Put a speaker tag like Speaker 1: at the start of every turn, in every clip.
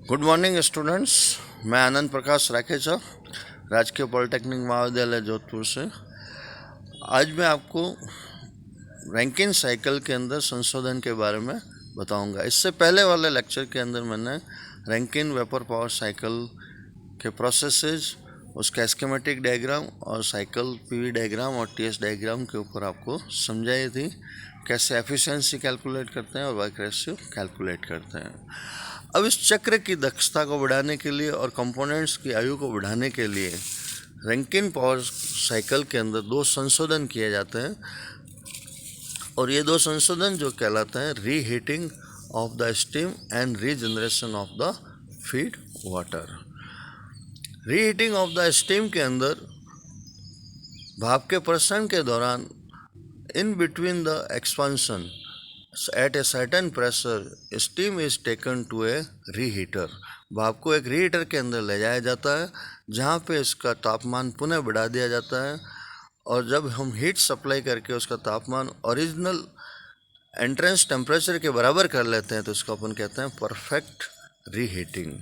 Speaker 1: Good morning students. मैं आनंद प्रकाश राकेचा, राजकीय polytechnic महाविद्यालय जोधपुर से। आज मैं आपको रैंकिन साइकिल के अंदर संशोधन के बारे में बताऊंगा। इससे पहले वाले लेक्चर के अंदर मैंने रैंकिन वेपर पावर साइकिल के प्रोसेसेस, उसका स्कीमेटिक डायग्राम और साइकिल पीवी डायग्राम और टीएस डायग्राम के ऊपर आपको समझाई थी कैसे एफिशिएंसी कैलकुलेट करते हैं और वर्क रेशियो कैलकुलेट करते हैं। अब इस चक्र की दक्षता को बढ़ाने के लिए और कंपोनेंट्स की आयु को बढ़ाने के लिए रैंकिन पावर साइकिल के अंदर दो संशोधन किए जाते हैं, और ये दो संशोधन जो कहलाते हैं reheating of the steam and regeneration of the feed water. Reheating of the steam के अंदर भाप के प्रसरण के दौरान in between the expansion at a certain pressure steam is taken to a reheater. भाप को एक रीहीटर के अंदर ले जाया जाता है जहाँ पे इसका तापमान पुनः बढ़ा दिया जाता है, और जब हम हीट सप्लाई करके उसका तापमान ओरिजिनल एंट्रेंस टेम्परेचर के बराबर कर लेते हैं तो इसको अपन कहते हैं परफेक्ट रीहीटिंग।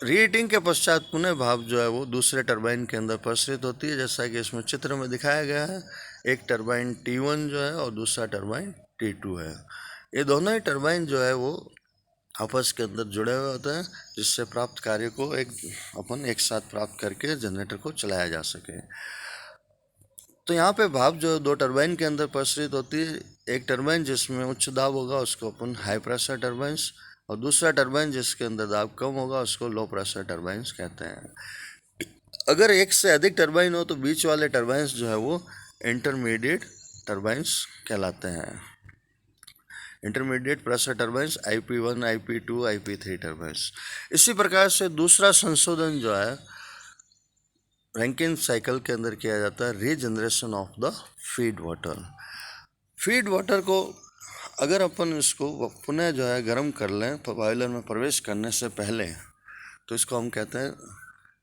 Speaker 1: रीहीटिंग के पश्चात पुनः भाप जो है वो दूसरे टरबाइन के अंदर प्रसारित होती है, जैसा कि इसमें चित्र में दिखाया गया है। एक टरबाइन T1 जो है और दूसरा टरबाइन T2 है। ये दोनों ही टरबाइन जो है वो आपस के अंदर जुड़े हुए होते हैं, जिससे प्राप्त कार्य को अपन एक साथ प्राप्त करके जनरेटर को चलाया जा सके। तो यहाँ पे भाप जो दो टरबाइन के अंदर प्रसारित होती है। एक टरबाइन जिसमें उच्च दाब होगा उसको अपन हाई प्रेशर टरबाइंस, और दूसरा टरबाइन जिसके अंदर दाब कम होगा उसको लो प्रेशर टरबाइंस कहते हैं। अगर एक से अधिक टरबाइन हो तो बीच वाले टरबाइंस जो है वो इंटरमीडिएट टरबाइंस कहलाते हैं। Intermediate pressure turbines IP1, IP2, IP3 turbines. इसी प्रकार से दूसरा संशोधन जो है रैंकिन साइकिल के अंदर किया जाता है regeneration of the feed water. Feed water को अगर अपन इसको पुनः जो है गर्म कर लें बॉयलर में प्रवेश करने से पहले, तो इसको हम कहते हैं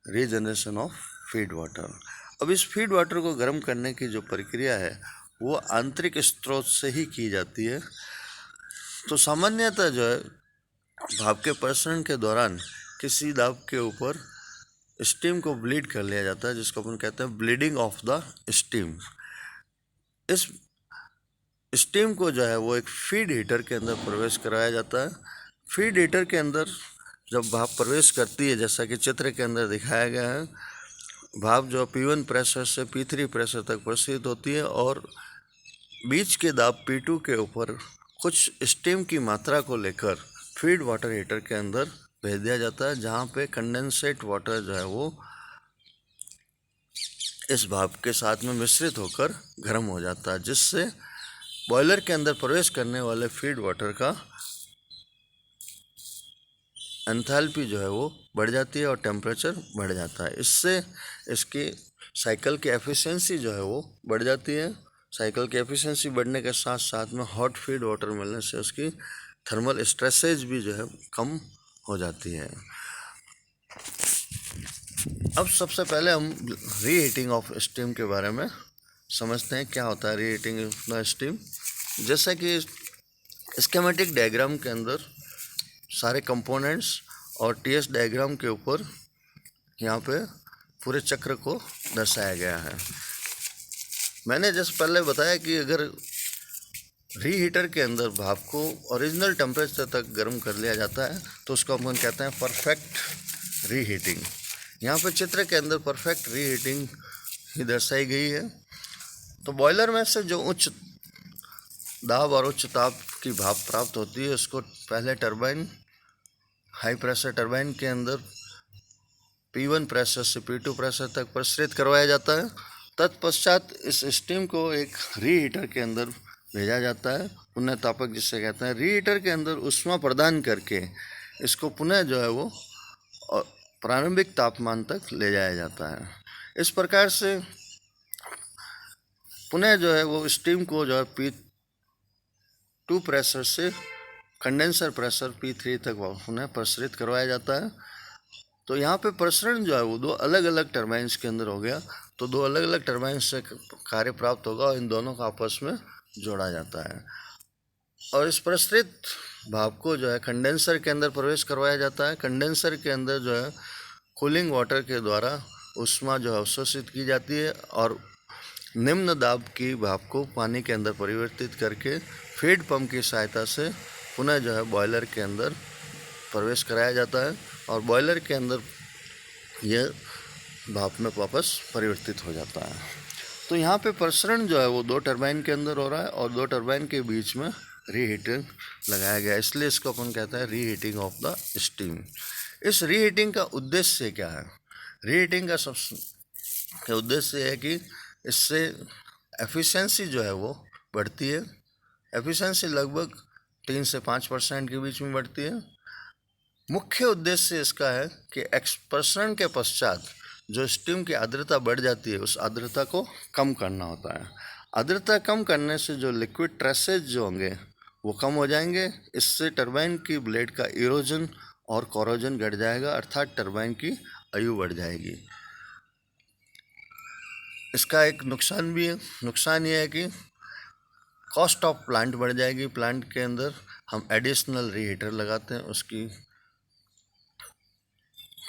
Speaker 1: रीजनरेशन ऑफ फीड वाटर। अब इस फीड वाटर को गर्म करने की जो प्रक्रिया है वो आंतरिक स्रोत से ही की जाती है। तो सामान्यतः जो है भाप के प्रसरण के दौरान किसी दाब के ऊपर स्टीम को ब्लीड कर लिया जाता है, जिसको अपन कहते हैं ब्लीडिंग ऑफ द स्टीम। इस स्टीम को जो है वो एक फीड हीटर के अंदर प्रवेश कराया जाता है। फीड हीटर के अंदर जब भाप प्रवेश करती है, जैसा कि चित्र के अंदर दिखाया गया है, भाप जो P1 प्रेशर से P3 प्रेशर तक प्रसारित होती है और बीच के दाब P2 के ऊपर कुछ स्टीम की मात्रा को लेकर फीड वाटर हीटर के अंदर भेज दिया जाता है, जहाँ पे कंडेंसेट वाटर जो है वो इस भाप के साथ में मिश्रित होकर गर्म हो जाता है, जिससे बॉयलर के अंदर प्रवेश करने वाले फीड वाटर का एंथैल्पी जो है वो बढ़ जाती है और टेम्परेचर बढ़ जाता है। इससे इसकी साइकिल की एफिशिएंसी जो है वो बढ़ जाती है। साइकिल की एफिशिएंसी बढ़ने के साथ साथ में हॉट फीड वाटर मिलने से उसकी थर्मल स्ट्रेसेज भी जो है कम हो जाती है। अब सबसे पहले हम रीहीटिंग ऑफ स्टीम के बारे में समझते हैं क्या होता है रीहीटिंग ऑफ द स्टीम। जैसा कि स्कीमेटिक डायग्राम के अंदर सारे कंपोनेंट्स और टीएस डायग्राम के ऊपर यहाँ पे पूरे चक्र को दर्शाया गया है। मैंने जैसे पहले बताया कि अगर रीहीटर के अंदर भाप को ओरिजिनल टेम्परेचर तक गर्म कर लिया जाता है तो उसको हम कहते हैं परफेक्ट रीहीटिंग। यहाँ पे चित्र के अंदर परफेक्ट रीहीटिंग ही दर्शाई गई है। तो बॉयलर में से जो उच्च दाब और उच्च ताप की भाप प्राप्त होती है उसको पहले टरबाइन हाई प्रेशर टरबाइन के अंदर P1 प्रेशर से P2 प्रेशर तक प्रसारित करवाया जाता है। तत्पश्चात इस स्टीम को एक रीहीटर के अंदर भेजा जाता है, पुनः तापक जिसे कहते हैं। रीहीटर के अंदर ऊष्मा प्रदान करके इसको पुनः जो है वो प्रारंभिक तापमान तक ले जाया जाता है। इस प्रकार से पुनः जो है वो स्टीम को जो है P2 प्रेशर से कंडेंसर प्रेशर P3 तक पुनः प्रसारित करवाया जाता है। तो यहाँ पे प्रसरण जो है वो दो अलग अलग टरबाइंस के अंदर हो गया, तो दो अलग अलग टरबाइंस से कार्य प्राप्त होगा और इन दोनों को आपस में जोड़ा जाता है। और इस प्रसारित भाप को जो है कंडेंसर के अंदर प्रवेश करवाया जाता है। कंडेंसर के अंदर जो है कूलिंग वाटर के द्वारा ऊष्मा जो है अवशोषित की जाती है और निम्न दाब की भाप को पानी के अंदर परिवर्तित करके फीड पंप की सहायता से पुनः जो है बॉयलर के अंदर प्रवेश कराया जाता है और बॉयलर के अंदर यह भाप में वापस परिवर्तित हो जाता है। तो यहाँ पे प्रसरण जो है वो 2 टरबाइन के अंदर हो रहा है और 2 टरबाइन के बीच में रीहीटिंग लगाया गया है, इसलिए इसको अपन कहते हैं रीहीटिंग ऑफ द स्टीम। इस रीहीटिंग का उद्देश्य क्या है? रीहीटिंग का सबसे उद्देश्य है कि इससे एफिशिएंसी जो है वो बढ़ती है। एफिशिएंसी लगभग 3 से 5% के बीच में बढ़ती है। मुख्य उद्देश्य इसका है कि प्रसरण के पश्चात जो स्टीम की आर्द्रता बढ़ जाती है उस आर्द्रता को कम करना होता है। आर्द्रता कम करने से जो लिक्विड ट्रेसेज जो होंगे वो कम हो जाएंगे। इससे टरबाइन की ब्लेड का इरोजन और कोरोजन घट जाएगा, अर्थात टरबाइन की आयु बढ़ जाएगी। इसका एक नुकसान भी है। नुकसान ये है कि कॉस्ट ऑफ प्लांट बढ़ जाएगी। प्लांट के अंदर हम एडिशनल रीहीटर लगाते हैं, उसकी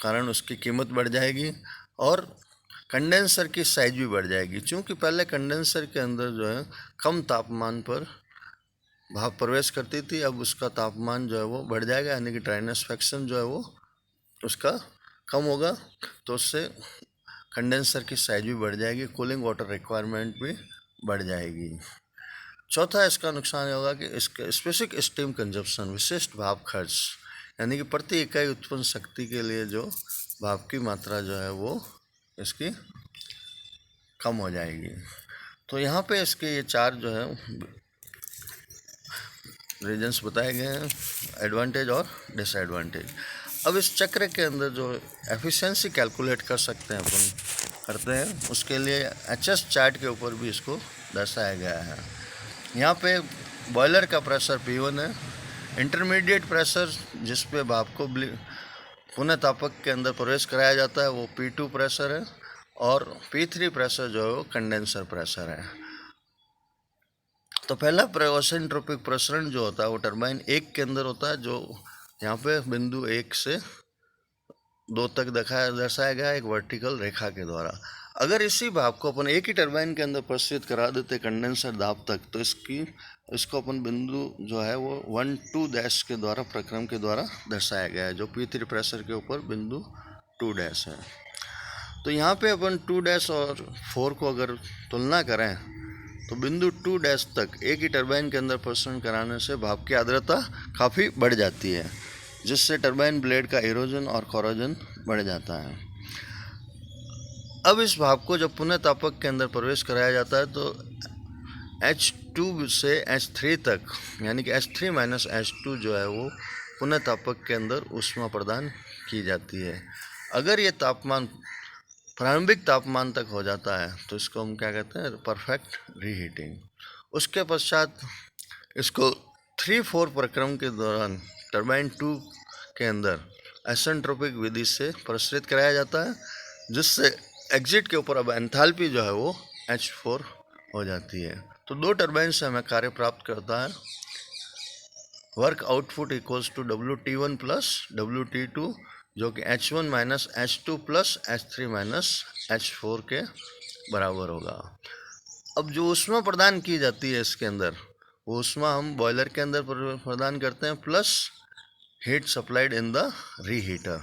Speaker 1: कारण उसकी कीमत बढ़ जाएगी और कंडेंसर की साइज भी बढ़ जाएगी। क्योंकि पहले कंडेंसर के अंदर जो है कम तापमान पर भाप प्रवेश करती थी, अब उसका तापमान जो है वो बढ़ जाएगा, यानी कि ड्राइनेस फ्रैक्शन जो है वो उसका कम होगा, तो उससे कंडेंसर की साइज भी बढ़ जाएगी, कूलिंग वाटर रिक्वायरमेंट भी बढ़ जाएगी। चौथा इसका नुकसान होगा कि इसके स्पेसिफिक स्टीम कंजप्शन, विशिष्ट भाप खर्च, यानी कि प्रति इकाई उत्पन्न शक्ति के लिए जो भाप की मात्रा जो है वो इसकी कम हो जाएगी। तो यहाँ पे इसके ये 4 जो है रीजन्स बताए गए हैं, एडवांटेज और डिसएडवांटेज। अब इस चक्र के अंदर जो एफिशिएंसी कैलकुलेट कर सकते हैं अपन करते हैं, उसके लिए एचएस चार्ट के ऊपर भी इसको दर्शाया गया है। यहाँ पे बॉयलर का प्रेशर P1 है, इंटरमीडिएट प्रेशर जिस पे भाप को पुनः तापक के अंदर प्रवेश कराया जाता है वो P2 प्रेशर है और P3 प्रेशर जो है वो कंडेंसर प्रेशर है। तो पहला ओसेंट्रोपिक प्रसरण जो होता है वो टरबाइन 1 के अंदर होता है, जो यहाँ पे बिंदु 1 से 2 तक दर्शाया गया है एक वर्टिकल रेखा के द्वारा। अगर इसी भाप को अपन एक ही टरबाइन के अंदर प्रसारित करा देते कंडेंसर दाब तक, तो इसको अपन बिंदु जो है वो 1-2 डैश के द्वारा प्रक्रम के द्वारा दर्शाया गया है, जो P3 प्रेशर के ऊपर बिंदु 2 डैश है। तो यहाँ पे अपन 2 डैश और 4 को अगर तुलना करें तो बिंदु 2 डैश तक एक ही टरबाइन के अंदर प्रसरण कराने से भाप की आर्द्रता काफ़ी बढ़ जाती है, जिससे टरबाइन ब्लेड का इरोजन और कोरोजन बढ़ जाता है। अब इस भाप को जब पुनः तापक के अंदर प्रवेश कराया जाता है तो H2 से H3 तक, यानी कि H3 - H2 जो है वो पुनः तापक के अंदर ऊष्मा प्रदान की जाती है। अगर ये तापमान प्रारंभिक तापमान तक हो जाता है तो इसको हम क्या कहते हैं, परफेक्ट रीहीटिंग। उसके पश्चात इसको 3-4 प्रक्रम के दौरान टरबाइन 2 के अंदर आइसेंट्रोपिक विधि से प्रसारित कराया जाता है, जिससे एग्जिट के ऊपर अब एंथैल्पी जो है वो H4 हो जाती है। तो 2 टरबाइन से हमें कार्य प्राप्त करता है, work output equals to WT1 plus WT2, जो कि H1 - H2 plus H3 - H4 के बराबर होगा। अब जो ऊष्मा प्रदान की जाती है इसके अंदर, वो ऊष्मा हम बॉयलर के अंदर प्रदान करते हैं plus heat supplied in the reheater.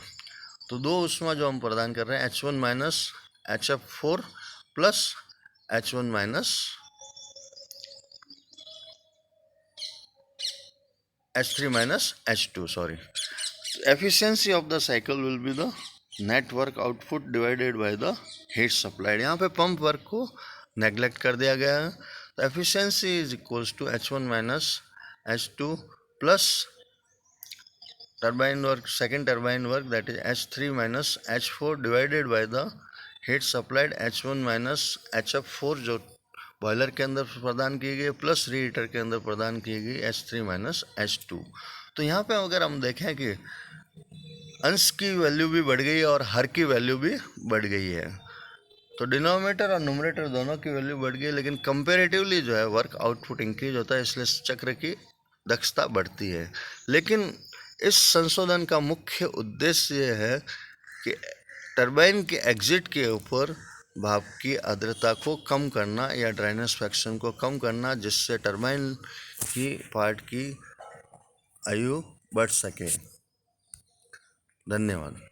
Speaker 1: तो 2 ऊष्मा जो हम प्रदान कर रहे हैं, H1 - HF4 plus H1 - H3 - H2, sorry. Efficiency of the cycle will be the net work output divided by the heat supplied. यहाँ पे पंप वर्क को नेग्लेक्ट कर दिया गया है। तो efficiency is equals to H1 - H2 plus turbine work, second turbine work that is H3 - H4 divided by the heat supplied H1 - HF4 जो boiler के अंदर प्रदान की गई प्लस रीहीटर के अंदर प्रदान की गई H3 - H2। तो यहाँ पे अगर हम देखें कि अंश की वैल्यू भी बढ़ गई है और हर की वैल्यू भी बढ़ गई है, तो डिनोमिनेटर और न्यूमरेटर दोनों की वैल्यू बढ़ गई है, लेकिन कंपैरेटिवली जो है वर्क आउटपुट इंक्रीज होता है, इसलिए चक्र की दक्षता बढ़ती है। लेकिन इस संशोधन का मुख्य उद्देश्य ये है कि टरबाइन के एग्जिट के ऊपर भाप की आर्द्रता को कम करना या ड्राइनेस फ्रैक्शन को कम करना, जिससे टरबाइन की पार्ट की आयु बढ़ सके। धन्यवाद।